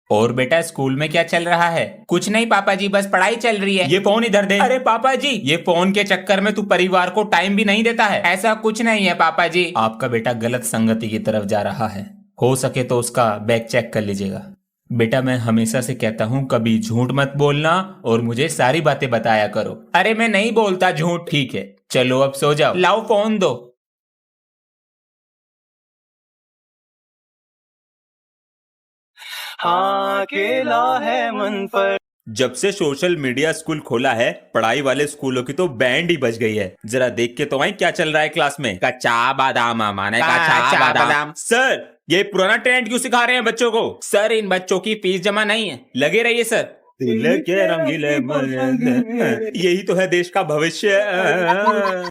और बेटा स्कूल में क्या चल रहा है? कुछ नहीं पापा जी, बस पढ़ाई चल रही है। ये फोन इधर दे। अरे पापा जी, ये फोन के चक्कर में तू परिवार को टाइम भी नहीं देता है। ऐसा कुछ नहीं है पापा जी। आपका बेटा गलत संगति की तरफ जा रहा है, हो सके तो उसका बैग चेक कर लीजिएगा। बेटा मैं हमेशा से कहता हूँ कभी झूठ मत बोलना और मुझे सारी बातें बताया करो। अरे मैं नहीं बोलता झूठ। ठीक है चलो अब सो जाओ। लाओ फोन दो। हाँ अकेला है मन पर। जब से सोशल मीडिया स्कूल खोला है पढ़ाई वाले स्कूलों की तो बैंड ही बज गई है। जरा देख के तो आई क्या चल रहा है क्लास में। कच्चा बादाम माने कच्चा बादाम। सर ये पुराना ट्रेंड क्यों सिखा रहे हैं बच्चों को? सर इन बच्चों की फीस जमा नहीं है। लगे रहिए सर। दिल के रंगीले मन, यही तो है देश का भविष्य।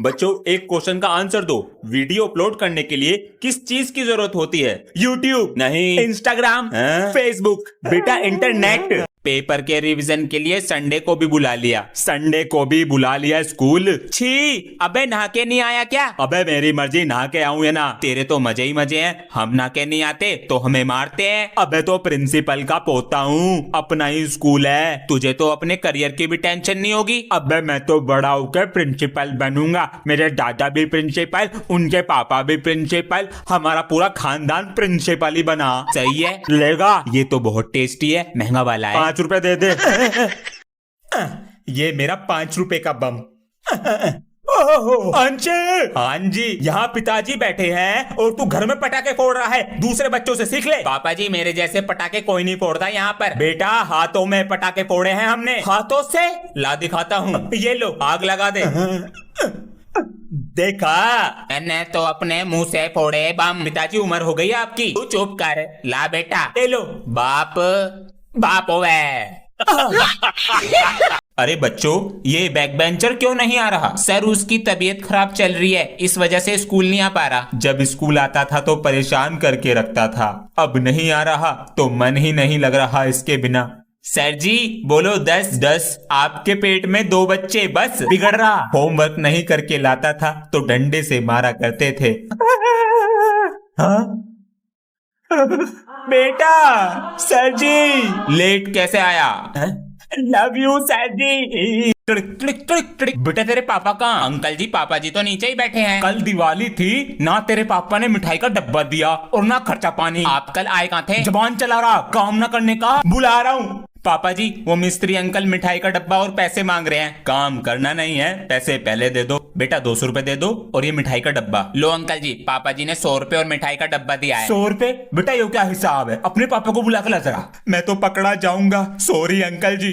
बच्चों एक क्वेश्चन का आंसर दो। वीडियो अपलोड करने के लिए किस चीज की जरूरत होती है? यूट्यूब नहीं, इंस्टाग्राम, फेसबुक। बेटा इंटरनेट। पेपर के रिवीजन के लिए संडे को भी बुला लिया। संडे को भी बुला लिया स्कूल। छी, अबे नहा के नहीं आया क्या? अबे मेरी मर्जी, नहा के आऊं या ना। तेरे तो मजे ही मजे हैं। हम नहा के नहीं आते तो हमें मारते हैं। अबे तो प्रिंसिपल का पोता हूँ, अपना ही स्कूल है। तुझे तो अपने करियर की भी टेंशन नहीं होगी। अबे मैं तो बड़ा होकर प्रिंसिपल बनूंगा। मेरे दादा भी प्रिंसिपल, उनके पापा भी प्रिंसिपल, हमारा पूरा खानदान प्रिंसिपल ही बना। सही है, लेगा? ये तो बहुत टेस्टी है, महंगा वाला है। 5 रुपए दे दे। ये मेरा 5 रुपए का बम। अंश, हाँ जी, यहाँ पिताजी बैठे हैं और तू घर में पटाखे फोड़ रहा है। दूसरे बच्चों से सीख ले। पापा जी मेरे जैसे पटाखे कोई नहीं फोड़ता यहाँ पर। बेटा हाथों में पटाखे फोड़े हैं हमने। हाथों से? ला दिखाता हूँ। ये लो आग लगा दे। देखा, मैंने तो अपने मुंह से फोड़े बम। पिताजी उम्र हो गई आपकी, तू चुप कर। ला बेटा, ले लो। बाप बाप होवे। अरे बच्चों ये बैक बेंचर क्यों नहीं आ रहा? सर उसकी तबीयत खराब चल रही है, इस वजह से स्कूल नहीं आ पा रहा। जब स्कूल आता था तो परेशान करके रखता था, अब नहीं आ रहा तो मन ही नहीं लग रहा इसके बिना। सर जी बोलो 10 आपके पेट में 2 बच्चे, बस बिगड़ रहा। होमवर्क नहीं करके लाता था तो डंडे से मारा करते थे। हाँ? बेटा सर जी लेट कैसे आया? लव यू सर जी। बेटा तेरे पापा कहाँ? अंकल जी पापा जी तो नीचे ही बैठे हैं। कल दिवाली थी ना, तेरे पापा ने मिठाई का डब्बा दिया और ना खर्चा पानी। आप कल आए कहाँ थे? जबान चला रहा, काम ना करने का। बुला रहा हूँ। पापा जी वो मिस्त्री अंकल मिठाई का डब्बा और पैसे मांग रहे हैं। काम करना नहीं है, पैसे पहले दे दो। बेटा 200 रुपए दे दो और ये मिठाई का डब्बा लो। अंकल जी पापा जी ने 100 रुपए और मिठाई का डब्बा दिया है। 100 रुपए? बेटा ये क्या हिसाब है? अपने पापा को बुला कर ला जरा। मैं तो पकड़ा जाऊंगा। सॉरी अंकल जी।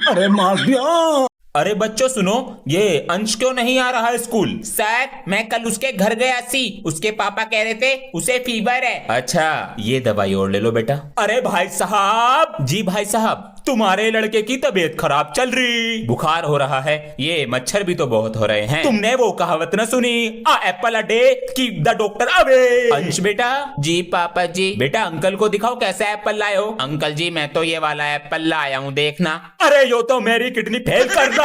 अरे मार दिया। अरे बच्चों सुनो, ये अंश क्यों नहीं आ रहा है स्कूल? सर मैं कल उसके घर गया सी, उसके पापा कह रहे थे उसे फीवर है। अच्छा ये दवाई और ले लो बेटा। अरे भाई साहब। जी भाई साहब, तुम्हारे लड़के की तबीयत खराब चल रही, बुखार हो रहा है, ये मच्छर भी तो बहुत हो रहे हैं। तुमने वो कहावत न सुनी, a apple a day keep the doctor away. Ansh बेटा। जी पापा जी। बेटा अंकल को दिखाओ कैसा एप्पल लाए हो। अंकल जी मैं तो ये वाला एप्पल लाया हूँ, देखना। अरे यो तो मेरी किडनी फेल कर रहा।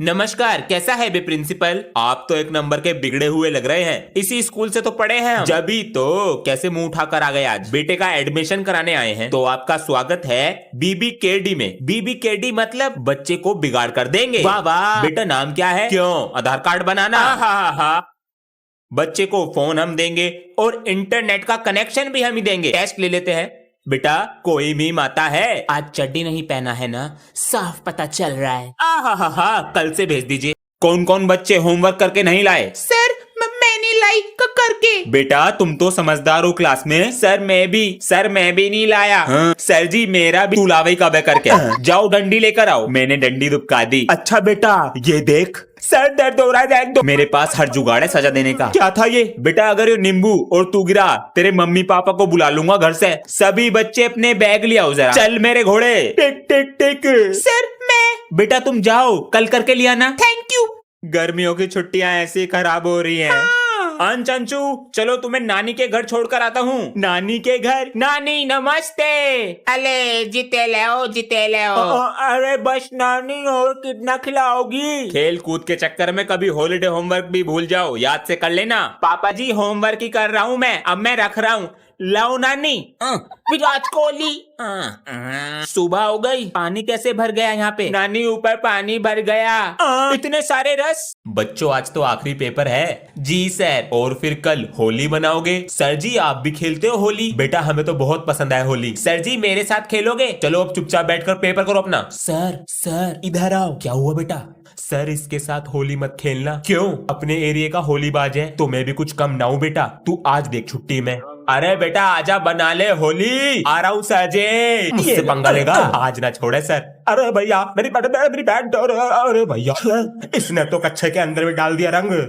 नमस्कार, कैसा है बे प्रिंसिपल? आप तो एक नंबर के बिगड़े हुए लग रहे हैं। इसी स्कूल से तो पढ़े हैं हम। जभी तो कैसे मुंह उठाकर आ गए आज? बेटे का एडमिशन कराने आए हैं तो आपका स्वागत है BBKD में। BBKD मतलब बच्चे को बिगाड़ कर देंगे। वाह वाह। बेटा नाम क्या है? क्यों आधार कार्ड बनाना? हाँ। बच्चे को फोन हम देंगे और इंटरनेट का कनेक्शन भी हम ही देंगे। टेस्ट ले लेते हैं। बेटा कोई भी माता है? आज चड्डी नहीं पहना है ना, साफ पता चल रहा है। हा कल से भेज दीजिए। कौन कौन बच्चे होमवर्क करके नहीं लाए? सर मैं नहीं लाई करके। बेटा तुम तो समझदार हो क्लास में। सर मैं भी नहीं लाया। हाँ? सर जी मेरा भी। तू लावे कब है करके? जाओ डंडी लेकर आओ। मैंने डंडी दुबका दी। अच्छा बेटा ये देख, सर दर्द हो रहा है, देख दो। मेरे पास हर जुगाड़ है सजा देने का। क्या था ये? बेटा अगर ये नींबू और तू गिरा, तेरे मम्मी पापा को बुला लूंगा घर से। सभी बच्चे अपने बैग ले आओ जरा। चल मेरे घोड़े। टिक टिक टिक। सर मैं। बेटा तुम जाओ, कल करके लिया ना। Thank you. गर्मियों की छुट्टियां ऐसी खराब हो रही हैं। अंशु चलो तुम्हें नानी के घर छोड़कर आता हूँ। नानी के घर? नानी नमस्ते। अले जीते ले आओ। अरे बस नानी, और कितना खिलाओगी? खेल कूद के चक्कर में कभी हॉलिडे होमवर्क भी भूल जाओ, याद से कर लेना। पापा जी होमवर्क ही कर रहा हूँ मैं, अब मैं रख रहा हूँ। लाओ नानी। विराट कोहली। सुबह हो गई, पानी कैसे भर गया यहाँ पे? नानी ऊपर पानी भर गया। इतने सारे रस। बच्चों आज तो आखिरी पेपर है। जी सर। और फिर कल होली मनाओगे? सर जी आप भी खेलते हो होली? बेटा हमें तो बहुत पसंद है होली। सर जी मेरे साथ खेलोगे? चलो अब चुपचाप बैठकर पेपर करो अपना। सर इधर आओ। क्या हुआ बेटा? सर इसके साथ होली मत खेलना। क्यों? अपने एरिया का होली बाज है तो मैं भी कुछ कम ना हूं बेटा। तू आज देख छुट्टी में। अरे बेटा आजा बना ले होली। आ रहा हूँ सजे। मुझसे पंगा लेगा? आज ना छोड़े सर। अरे भैया मेरी पैंट। अरे भैया इसने तो कच्छे के अंदर में डाल दिया रंग।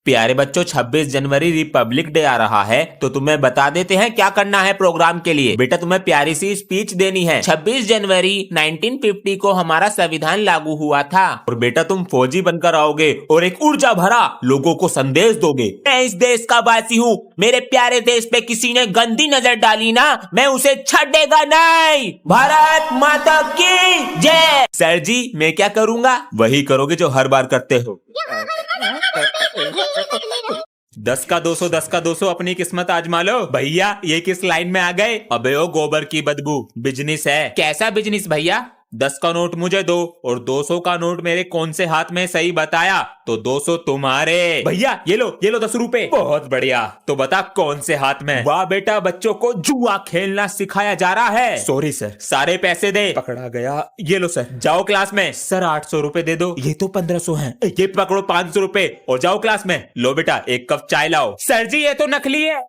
प्यारे बच्चों 26 जनवरी रिपब्लिक डे आ रहा है तो तुम्हें बता देते हैं क्या करना है प्रोग्राम के लिए। बेटा तुम्हें प्यारी सी स्पीच देनी है। 26 जनवरी 1950 को हमारा संविधान लागू हुआ था और बेटा तुम फौजी बनकर आओगे और एक ऊर्जा भरा लोगों को संदेश दोगे। मैं इस देश का वासी हूँ, मेरे प्यारे देश पे किसी ने गंदी नजर डाली ना, मैं उसे छड़ेगा नहीं। भारत माता की जय। सर जी मैं क्या करूँगा? वही करोगे जो हर बार करते हो। 10 का 200 10 का 200 अपनी किस्मत आजमा लो। भैया ये किस लाइन में आ गए? अबे ओ गोबर की बदबू, बिजनेस है। कैसा बिजनेस भैया? 10 का नोट मुझे दो और 200 का नोट मेरे कौन से हाथ में सही बताया तो 200 तुम्हारे। भैया ये लो 10 रुपए। बहुत बढ़िया, तो बता कौन से हाथ में? वाह बेटा बच्चों को जुआ खेलना सिखाया जा रहा है। Sorry sir. सारे पैसे दे। पकड़ा गया। ये लो सर। जाओ क्लास में। सर 800 रुपए दे दो। ये तो 1500 हैं। ये पकड़ो 500 रुपए और जाओ क्लास में। लो बेटा एक कप चाय लाओ। सर जी ये तो नकली है।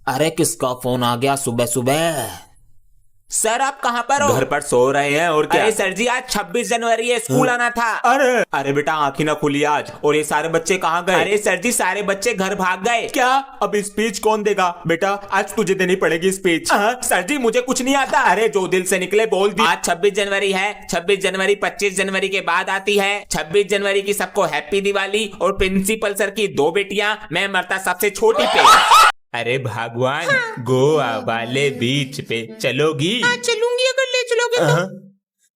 अरे किसका फोन आ गया सुबह सुबह? सर आप कहाँ पर हो? घर पर सो रहे हैं और क्या? अरे सर जी आज 26 जनवरी है, स्कूल आना था। अरे बेटा आंखें ना खुली आज। और ये सारे बच्चे कहाँ गए? अरे सर जी सारे बच्चे घर भाग गए। क्या? अब स्पीच कौन देगा? बेटा आज तुझे देनी पड़ेगी स्पीच। सर जी मुझे कुछ नहीं आता। अरे जो दिल से निकले बोल दी। आज 26 जनवरी है। 26 जनवरी 25 जनवरी के बाद आती है। 26 जनवरी की सबको हैप्पी दिवाली और प्रिंसिपल सर की 2 बेटियां, मैं मरता सबसे छोटी पे। अरे भगवान गोवा वाले बीच पे चलोगी? हाँ चलूंगी अगर ले चलोगे तो।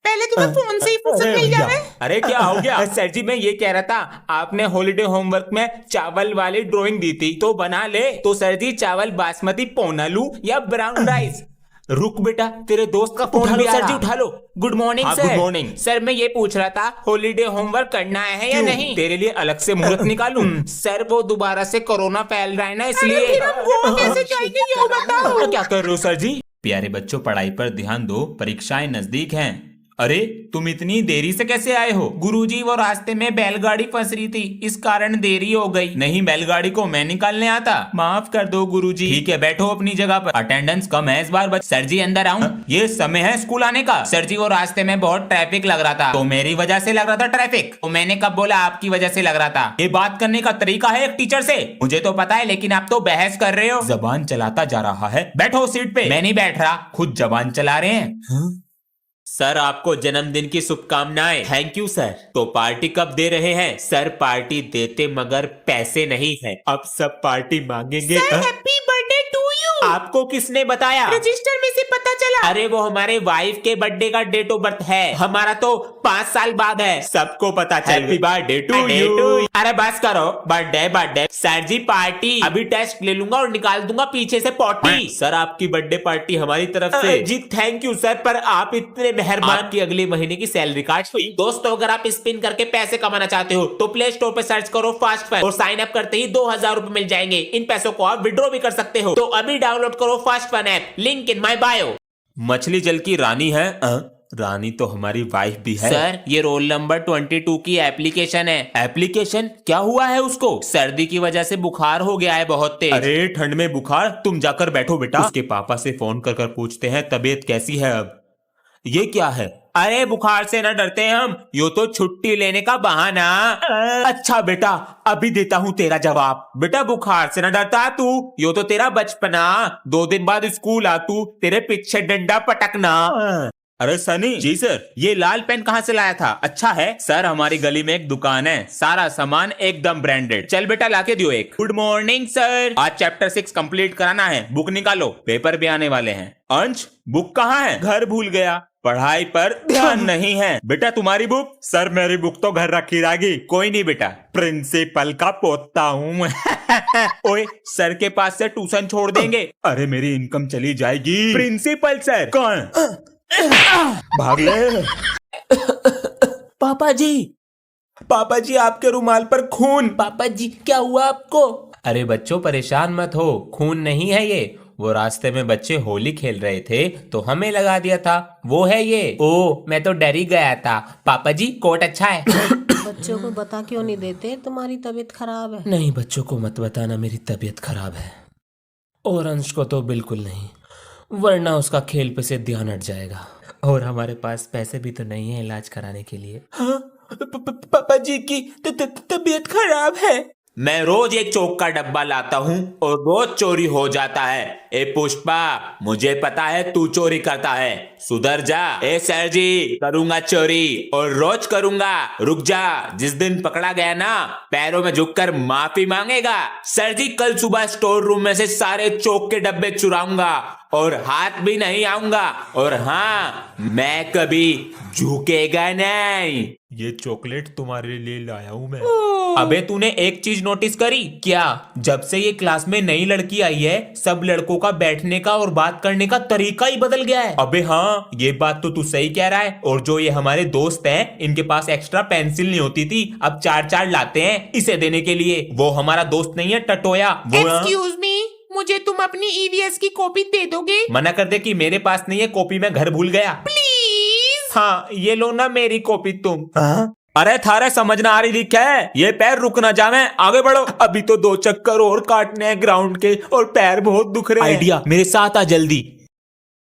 पहले तुम्हें फोन से ही फुर्सत मिल जाए। अरे क्या हो गया? सर जी मैं ये कह रहा था आपने हॉलिडे होमवर्क में चावल वाली ड्राइंग दी थी तो बना ले। तो सर जी चावल बासमती पौना लूं या ब्राउन राइस? रुक बेटा तेरे दोस्त का फोन भी आ रहा। सर जी उठा लो। Good morning sir. Good morning sir. मैं ये पूछ रहा था हॉलीडे होमवर्क करना है या नहीं? तेरे लिए अलग से मुहूर्त निकालूं? सर वो दोबारा से कोरोना फैल रहा है ना इसलिए। फिर हम गोवा कैसे जाएंगे ये बताओ। क्या कर रहे हो सर जी? प्यारे बच्चों पढ़ाई पर ध्यान दो, परीक्षाएं नजदीक हैं। अरे तुम इतनी देरी से कैसे आए हो? गुरुजी वो रास्ते में बैलगाड़ी फंस रही थी इस कारण देरी हो गई। नहीं बैलगाड़ी को मैं निकालने आता। माफ कर दो गुरुजी। ठीक है बैठो अपनी जगह पर। अटेंडेंस कम है इस बार। सर जी अंदर आऊं? ये समय है स्कूल आने का। सर जी वो रास्ते में बहुत ट्रैफिक लग रहा था। तो मेरी वजह से लग रहा था ट्रैफिक? तो मैंने कब बोला आपकी वजह से लग रहा था? ये बात करने का तरीका है एक टीचर से? मुझे तो पता है लेकिन आप तो बहस कर रहे हो। जबान चलाता जा रहा है। बैठो सीट पे। मैं नहीं बैठ रहा, खुद जबान चला रहे हैं। सर आपको जन्मदिन की शुभकामनाएं। Thank you sir. तो पार्टी कब दे रहे हैं? सर पार्टी देते मगर पैसे नहीं है। अब सब पार्टी मांगेंगे। Happy birthday to you. आपको किसने बताया? रजिस्टर में से पता चला। अरे वो हमारे वाइफ के बर्थडे का डेट ऑफ बर्थ है। हमारा तो 5 साल बाद है। सबको पता चल। Happy birthday to you. अरे बस करो। बर्थडे सर जी पार्टी अभी टेस्ट ले लूंगा और निकाल दूंगा पीछे से पॉटी। सर आपकी बर्थडे पार्टी हमारी तरफ से। जी थैंक यू सर, पर आप इतने मेहरबान की अगले महीने की सैलरी कार्ड हुई। दोस्तों अगर आप स्पिन करके पैसे कमाना चाहते हो तो प्ले स्टोर पे सर्च करो फास्ट फन और साइन अप करते ही 2000 रुपए मिल जाएंगे। इन पैसों को आप विड्रॉ भी कर सकते हो। तो अभी डाउनलोड करो fast fun app, link in my bio. मछली जल की रानी है। रानी तो हमारी वाइफ भी है। सर ये रोल नंबर 22 की एप्लीकेशन है। एप्लीकेशन? क्या हुआ है उसको? सर्दी की वजह से बुखार हो गया है बहुत तेज। अरे ठंड में बुखार? तुम जाकर बैठो बेटा। उसके पापा से फोन कर कर पूछते हैं तबीयत कैसी है अब। ये क्या है? अरे बुखार से न डरते हम, यो तो छुट्टी लेने का बहाना। अच्छा बेटा अभी देता हूँ तेरा जवाब। बेटा बुखार से न डरता तू, यो तो तेरा बचपना। 2 दिन बाद स्कूल आ तू, तेरे पीछे डंडा पटकना। अरे सनी जी सर, ये लाल पेन कहाँ से लाया था? अच्छा है सर, हमारी गली में एक दुकान है, सारा सामान एकदम ब्रांडेड। चल बेटा लाके दियो एक। Good morning sir. आज चैप्टर 6 कंप्लीट कराना है, बुक निकालो, पेपर भी आने वाले हैं। अंश बुक कहाँ है? घर भूल गया। पढ़ाई पर ध्यान नहीं है। बेटा तुम्हारी बुक? सर मेरी बुक तो घर रखी रहेगी। कोई नहीं बेटा, प्रिंसिपल का पोता हूँ मैं। ओए सर के पास से ट्यूशन छोड़ देंगे। अरे मेरी इनकम चली जाएगी। प्रिंसिपल सर कौन? भाग ले। पापा जी, पापा जी आपके रुमाल पर खून। पापा जी क्या हुआ आपको? अरे बच्चों परेशान मत हो, खून नहीं है ये। वो रास्ते में बच्चे होली खेल रहे थे तो हमें लगा दिया था, वो है ये। ओ मैं तो डर ही गया था। पापा जी कोट अच्छा है। बच्चों को बता क्यों नहीं देते तुम्हारी तबीयत खराब है? नहीं बच्चों को मत बताना मेरी तबीयत खराब है, और अंश को तो बिल्कुल नहीं, वरना उसका खेल पे से ध्यान हट जाएगा। और हमारे पास पैसे भी तो नहीं है इलाज कराने के लिए। हाँ, पापा जी की तबीयत खराब है। मैं रोज एक चौक का डब्बा लाता हूँ और रोज चोरी हो जाता है। ए पुष्पा, मुझे पता है तू चोरी करता है, सुधर जा। ए सर जी, करूंगा चोरी और रोज करूंगा। रुक जा, जिस दिन पकड़ा गया ना, पैरों में झुककर माफी मांगेगा। सर जी कल सुबह स्टोर रूम में से सारे चौक के डब्बे चुराऊंगा और हाथ भी नहीं आऊंगा। और हाँ, मैं कभी झुकेगा नहीं। ये चॉकलेट तुम्हारे लिए लाया हूँ मैं। अबे तूने एक चीज नोटिस करी क्या? जब से ये क्लास में नई लड़की आई है, सब लड़कों का बैठने का और बात करने का तरीका ही बदल गया है। अबे हाँ, ये बात तो तू सही कह रहा है। और जो ये हमारे दोस्त हैं, इनके पास एक्स्ट्रा पेंसिल नहीं होती थी, अब 4-4 लाते हैं इसे देने के लिए। वो हमारा दोस्त नहीं है टटोया। एक्सक्यूज मी, मुझे तुम अपनी ईवीएस की कॉपी दे दोगे? मना कर दे कि मेरे पास नहीं है, कॉपी मैं घर भूल गया। प्लीज। हाँ ये लो ना मेरी कॉपी तुम। अरे थारे समझ ना आ रही थी क्या है? ये पैर रुक ना जावे, आगे बढ़ो। अभी तो 2 चक्कर और काटने हैं ग्राउंड के और पैर बहुत दुख रहे हैं। आइडिया, मेरे साथ आ जल्दी।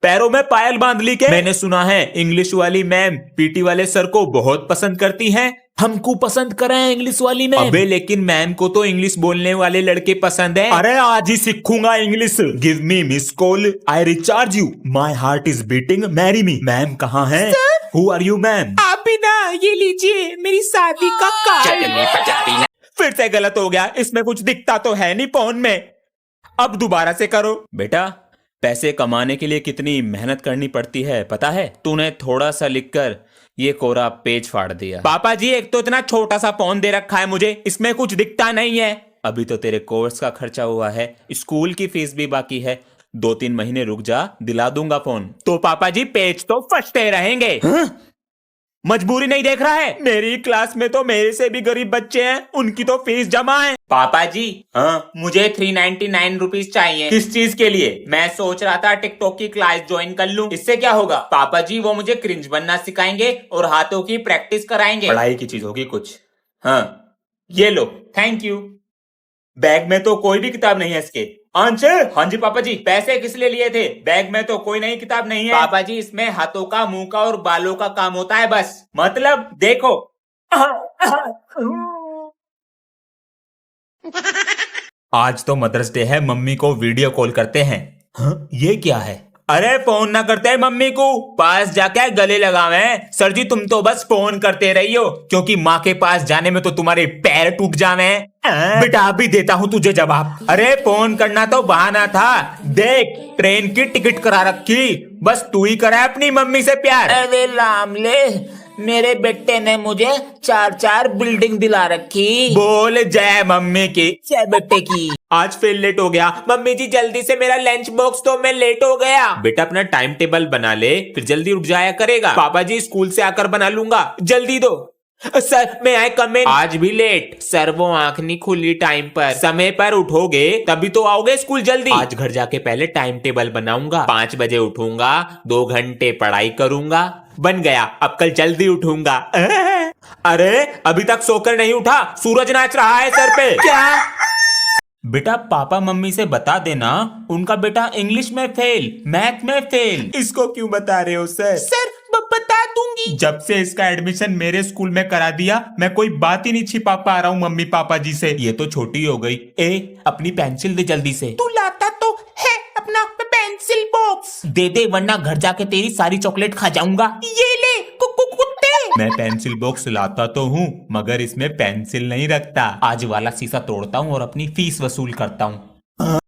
पैरों में पायल बांध ली के? मैंने सुना है इंग्लिश वाली मैम पीटी वाले सर को बहुत पसंद करती हैं। हमको पसंद करें इंग्लिश वाली मैम? अबे लेकिन मैम को तो इंग्लिश बोलने वाले लड़के पसंद है। अरे आज ही सीखूंगा English. Give me miss call, I recharge you, my heart is beating, marry me. Ma'am कहाँ है? Who are you ma'am? आप भी ना, ये लीजिए मेरी शादी का कार्ड। फिर से गलत हो गया, इसमें कुछ दिखता तो है नहीं फोन में। अब दोबारा से करो। बेटा पैसे कमाने के लिए कितनी मेहनत करनी पड़ती है पता है? तूने थोड़ा सा लिखकर ये कोरा पेज फाड़ दिया। पापा जी एक तो इतना छोटा सा फोन दे रखा है मुझे, इसमें कुछ दिखता नहीं है। अभी तो तेरे कोर्स का खर्चा हुआ है, स्कूल की फीस भी बाकी है। 2-3 महीने रुक जा, दिला दूंगा फोन। तो पापा जी पेज तो फटते रहेंगे। मजबूरी नहीं देख रहा है? मेरी क्लास में तो मेरे से भी गरीब बच्चे हैं, उनकी तो फीस जमा है। पापा जी हाँ, मुझे 399 रुपीज चाहिए। किस चीज के लिए? मैं सोच रहा था टिकटॉक की क्लास ज्वाइन कर लूं, इससे क्या होगा? पापा जी वो मुझे क्रिंज बनना सिखाएंगे और हाथों की प्रैक्टिस कराएंगे। पढ़ाई की चीज होगी कुछ। हाँ ये लो, थैंक यू। बैग में तो कोई भी किताब नहीं है इसके। अंश? हाँ जी पापा जी। पैसे किस लिए लिए थे? बैग में तो कोई नई किताब नहीं है। पापा जी इसमें हाथों का, मुंह का और बालों का काम होता है बस। मतलब देखो। आज तो मदर्स डे है, मम्मी को वीडियो कॉल करते हैं। हाँ, ये क्या है? अरे फोन ना करते हैं मम्मी को, पास जाके गले लगावे। सर जी तुम तो बस फोन करते रही हो, क्योंकि माँ के पास जाने में तो तुम्हारे पैर टूट जावे। बेटा अभी देता हूँ तुझे जवाब। अरे फोन करना तो बहाना था, देख ट्रेन की टिकट करा रखी, बस तू ही करा अपनी मम्मी से प्यार। अरे लामले, मेरे बेटे ने मुझे 4-4 बिल्डिंग दिला रखी। बोल जय मम्मी की। जय बेटे की। आज फिर लेट हो गया। मम्मी जी जल्दी से मेरा लंच बॉक्स दो, मैं लेट हो गया। बेटा अपना टाइम टेबल बना ले, फिर जल्दी उठ जाया करेगा। पापा जी स्कूल से आकर बना लूंगा, जल्दी दो। सर मैं आए कम इन। आज भी लेट? सर वो आंख नहीं खुली टाइम पर। समय पर उठोगे तभी तो आओगे स्कूल जल्दी। आज घर जाके पहले टाइम टेबल बनाऊंगा, 5 बजे उठूंगा, 2 घंटे पढ़ाई करूंगा। बन गया, अब कल जल्दी उठूंगा। अरे अभी तक सोकर नहीं उठा, सूरज नाच रहा है सर पे। क्या? बेटा पापा मम्मी से बता देना उनका बेटा इंग्लिश में फेल, मैथ में फेल। इसको क्यों बता रहे हो सर? सर बता दूंगी। जब से इसका एडमिशन मेरे स्कूल में करा दिया, मैं कोई बात ही नहीं छिपा पा रहा हूँ मम्मी पापा जी से। ये तो छोटी हो गई। अपनी पेंसिल दे जल्दी से। तू लाता तो है अपना पेंसिल बॉक्स? दे दे वरना घर जाके तेरी सारी चॉकलेट खा जाऊंगा। ये ले कुत्ते। मैं पेंसिल बॉक्स लाता तो हूँ, मगर इसमें पेंसिल नहीं रखता। आज वाला शीशा तोड़ता हूँ और अपनी फीस वसूल करता हूँ।